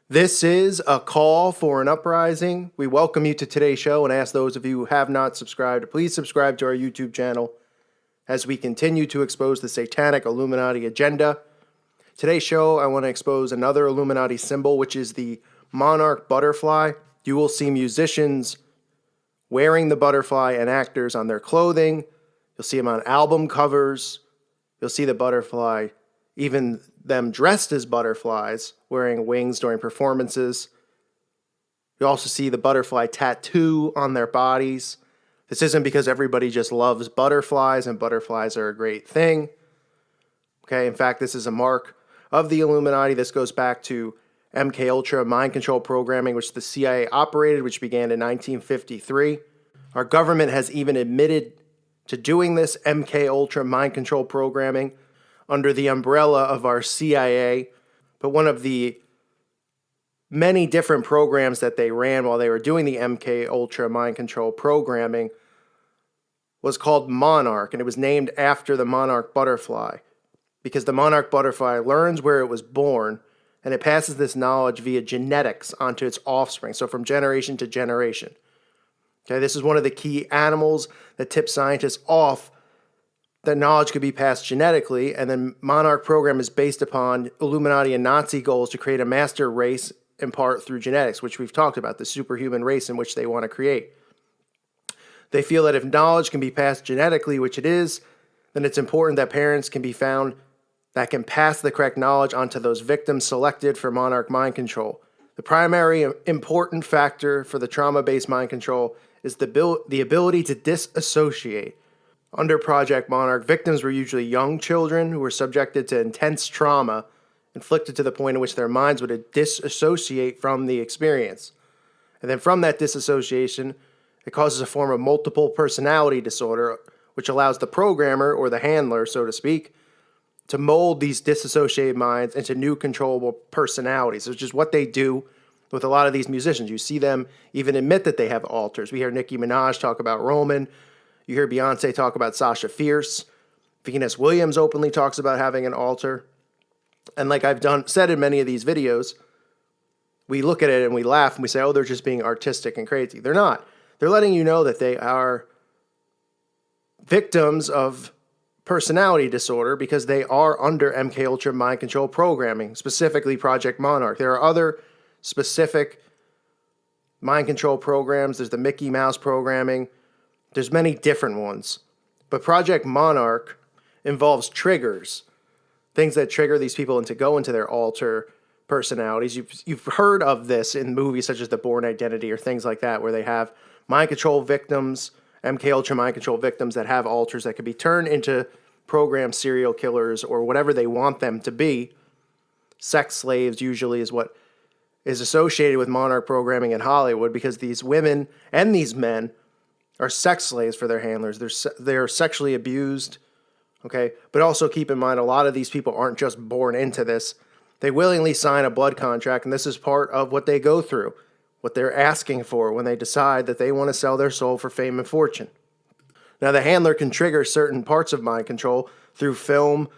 This is a call for an uprising. We welcome you to today's show and ask those of you who have not subscribed to please subscribe to our YouTube channel as we continue to expose the satanic Illuminati agenda. Today's show, I want to expose another Illuminati symbol, which is the monarch butterfly. You will see musicians wearing the butterfly and actors on their clothing. You'll see them on album covers. You'll see the butterfly, even them dressed as butterflies, wearing wings during performances. You also see the butterfly tattoo on their bodies. This isn't because everybody just loves butterflies and butterflies are a great thing. Okay, in fact, this is a mark of the Illuminati. This goes back to MK Ultra mind control programming, which the CIA operated, which began in 1953. Our government has even admitted to doing this MK Ultra mind control programming under the umbrella of our CIA. But one of the many different programs that they ran while they were doing the MK Ultra mind control programming was called Monarch, and it was named after the monarch butterfly because the monarch butterfly learns where it was born and it passes this knowledge via genetics onto its offspring, so from generation to generation. Okay, this is one of the key animals that tips scientists off that knowledge could be passed genetically, and then Monarch program is based upon Illuminati and Nazi goals to create a master race in part through genetics, which we've talked about, the superhuman race in which they want to create. They feel that if knowledge can be passed genetically, which it is, then it's important that parents can be found that can pass the correct knowledge onto those victims selected for Monarch mind control. The primary important factor for the trauma-based mind control is the ability to disassociate. Under Project Monarch, victims were usually young children who were subjected to intense trauma, inflicted to the point in which their minds would disassociate from the experience. And then from that disassociation, it causes a form of multiple personality disorder, which allows the programmer, or the handler, so to speak, to mold these disassociated minds into new controllable personalities, which is what they do with a lot of these musicians. You see them even admit that they have alters. We hear Nicki Minaj talk about Roman. You hear Beyonce talk about Sasha Fierce. Venus Williams openly talks about having an alter. And like I've said in many of these videos, we look at it and we laugh and we say, oh, they're just being artistic and crazy. They're not. They're letting you know that they are victims of personality disorder because they are under MK Ultra mind control programming, specifically Project Monarch. There are other specific mind control programs. There's the Mickey Mouse programming. There's many different ones. But Project Monarch involves triggers, things that trigger these people to go into their alter personalities. You've heard of this in movies such as The Bourne Identity or things like that, where they have mind control victims, MK Ultra mind control victims that have alters that could be turned into program serial killers or whatever they want them to be. Sex slaves usually is what is associated with Monarch programming in Hollywood, because these women and these men are sex slaves for their handlers. They're sexually abused, okay? But also keep in mind, a lot of these people aren't just born into this. They willingly sign a blood contract, and this is part of what they go through, what they're asking for when they decide that they want to sell their soul for fame and fortune. Now, the handler can trigger certain parts of mind control through film,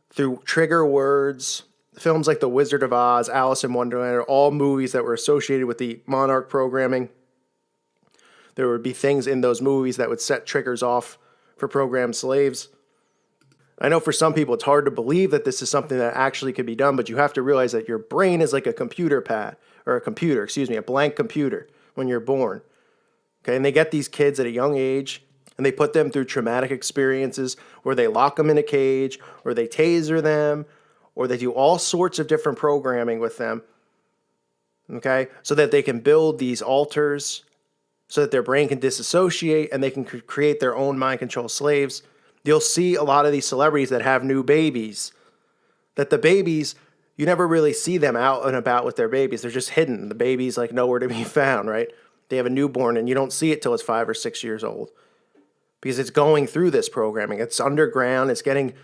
through trigger words. Films like The Wizard of Oz, Alice in Wonderland are all movies that were associated with the Monarch programming. There would be things in those movies that would set triggers off for programmed slaves. I know for some people it's hard to believe that this is something that actually could be done, but you have to realize that your brain is like a a blank computer when you're born. Okay, and they get these kids at a young age and they put them through traumatic experiences where they lock them in a cage or they taser them or they do all sorts of different programming with them, okay, so that they can build these alters, so that their brain can disassociate and they can create their own mind control slaves. You'll see a lot of these celebrities that have new babies, that the babies, you never really see them out and about with their babies. They're just hidden. The baby's like nowhere to be found, right? They have a newborn and you don't see it till it's 5 or 6 years old because it's going through this programming. It's underground. It's getting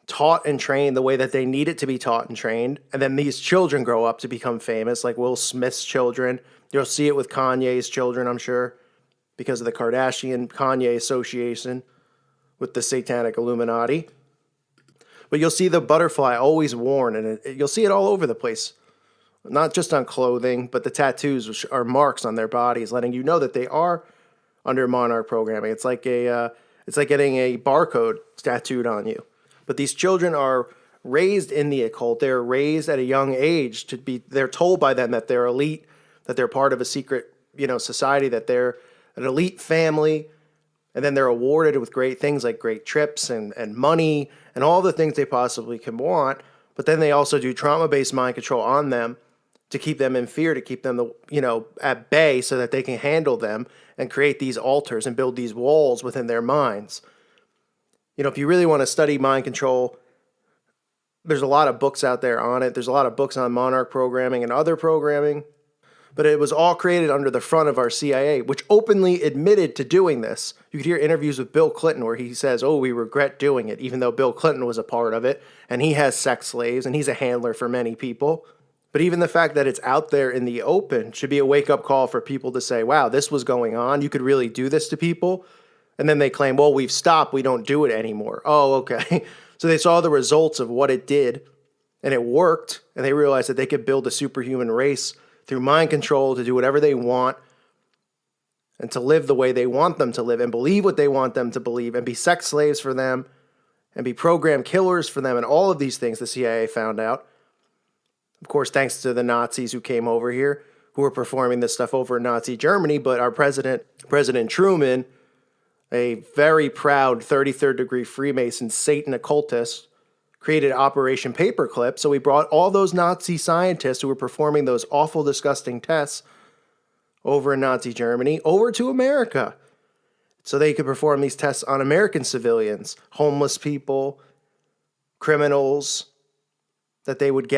taught and trained the way that they need it to be taught and trained. And then these children grow up to become famous, like Will Smith's children. You'll see it with Kanye's children, I'm sure, because of the Kardashian-Kanye association with the satanic Illuminati. But you'll see the butterfly always worn, and you'll see it all over the place. not just on clothing, but the tattoos, which are marks on their bodies, letting you know that they are under monarch programming. It's like getting a barcode tattooed on you. But these children are raised in the occult. They're raised at a young age to be. They're told by them that they're elite, that they're part of a secret, society, that they're an elite family, and then they're awarded with great things like great trips and money and all the things they possibly can want. But then they also do trauma-based mind control on them to keep them in fear, to keep them, at bay so that they can handle them and create these altars and build these walls within their minds. If you really want to study mind control, there's a lot of books out there on it. There's a lot of books on monarch programming and other programming. But it was all created under the front of our CIA, which openly admitted to doing this. You could hear interviews with Bill Clinton where he says, we regret doing it, even though Bill Clinton was a part of it, and he has sex slaves, and he's a handler for many people. But even the fact that it's out there in the open should be a wake-up call for people to say, wow, this was going on. You could really do this to people. And then they claim, well, we've stopped. We don't do it anymore. Oh, okay. So they saw the results of what it did, and it worked, and they realized that they could build a superhuman race through mind control to do whatever they want and to live the way they want them to live and believe what they want them to believe and be sex slaves for them and be program killers for them and all of these things the CIA found out. Of course, thanks to the Nazis who came over here, who were performing this stuff over in Nazi Germany, but our President Truman, a very proud 33rd degree Freemason Satan occultist, created Operation Paperclip. So we brought all those Nazi scientists who were performing those awful, disgusting tests over in Nazi Germany over to America so they could perform these tests on American civilians, homeless people, criminals, that they would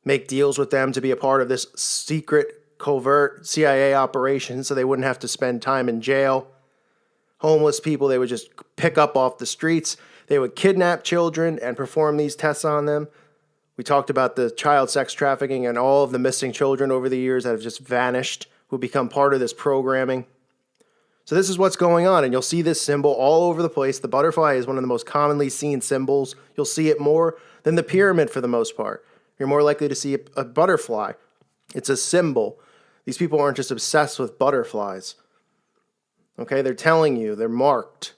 make deals with them to be a part of this secret, covert CIA operation so they wouldn't have to spend time in jail. Homeless people, they would just pick up off the streets. They would kidnap children and perform these tests on them. We talked about the child sex trafficking and all of the missing children over the years that have just vanished, who become part of this programming. So this is what's going on, and you'll see this symbol all over the place. The butterfly is one of the most commonly seen symbols. You'll see it more than the pyramid for the most part. You're more likely to see a butterfly. It's a symbol. These people aren't just obsessed with butterflies. Okay, they're telling you, they're marked.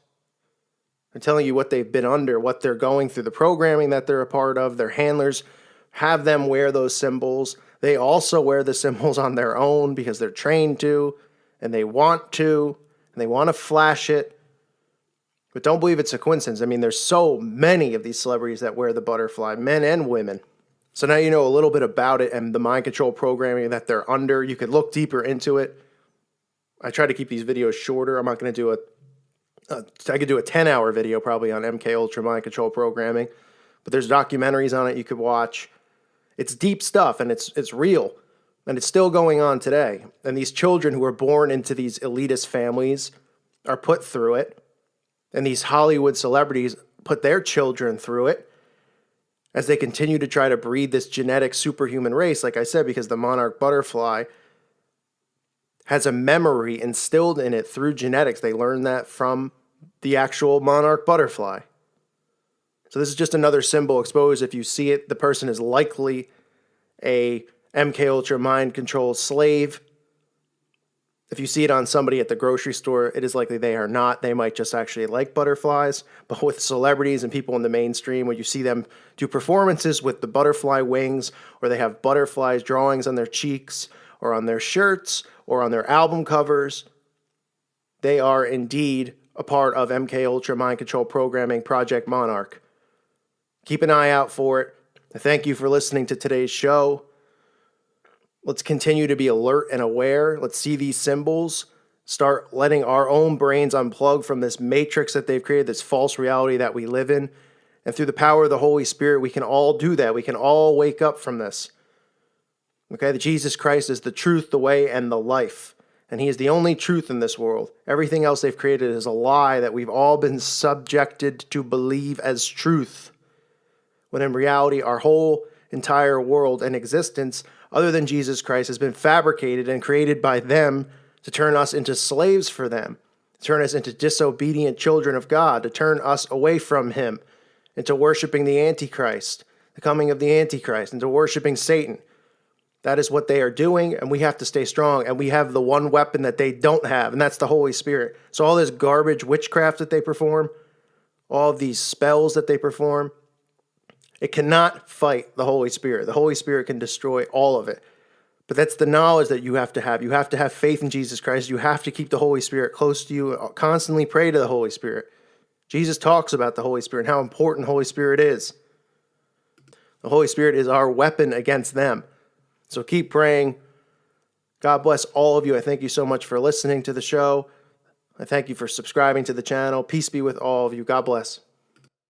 They're telling you what they've been under, what they're going through, the programming that they're a part of. Their handlers have them wear those symbols. They also wear the symbols on their own because they're trained to, and they want to, and they want to flash it. But don't believe it's a coincidence. I mean, there's so many of these celebrities that wear the butterfly, men and women. So now you know a little bit about it and the mind control programming that they're under. You could look deeper into it. I try to keep these videos shorter. I'm not going to do I could do a 10-hour video probably on MK Ultra mind control programming, but there's documentaries on it you could watch. It's deep stuff, and it's real, and it's still going on today. And these children who are born into these elitist families are put through it, and these Hollywood celebrities put their children through it as they continue to try to breed this genetic superhuman race, like I said, because the monarch butterfly has a memory instilled in it through genetics. They learn that from the actual monarch butterfly. So this is just another symbol exposed. If you see it, the person is likely a MK Ultra mind control slave. If you see it on somebody at the grocery store, it is likely they are not. They might just actually like butterflies. But with celebrities and people in the mainstream, when you see them do performances with the butterfly wings, or they have butterflies drawings on their cheeks, or on their shirts, or on their album covers, they are indeed a part of MK Ultra Mind Control Programming Project Monarch. Keep an eye out for it. Thank you for listening to today's show. Let's continue to be alert and aware. Let's see these symbols. Start letting our own brains unplug from this matrix that they've created, this false reality that we live in. And through the power of the Holy Spirit, we can all do that. We can all wake up from this. Okay, that Jesus Christ is the truth, the way, and the life. And he is the only truth in this world. Everything else they've created is a lie that we've all been subjected to believe as truth. When in reality, our whole entire world and existence, other than Jesus Christ, has been fabricated and created by them to turn us into slaves for them, to turn us into disobedient children of God, to turn us away from him, into worshiping the Antichrist, the coming of the Antichrist, into worshiping Satan. That is what they are doing, and we have to stay strong. And we have the one weapon that they don't have, and that's the Holy Spirit. So all this garbage witchcraft that they perform, all of these spells that they perform, it cannot fight the Holy Spirit. The Holy Spirit can destroy all of it. But that's the knowledge that you have to have. You have to have faith in Jesus Christ. You have to keep the Holy Spirit close to you. Constantly pray to the Holy Spirit. Jesus talks about the Holy Spirit and how important the Holy Spirit is. The Holy Spirit is our weapon against them. So keep praying. God bless all of you. I thank you so much for listening to the show. I thank you for subscribing to the channel. Peace be with all of you. God bless.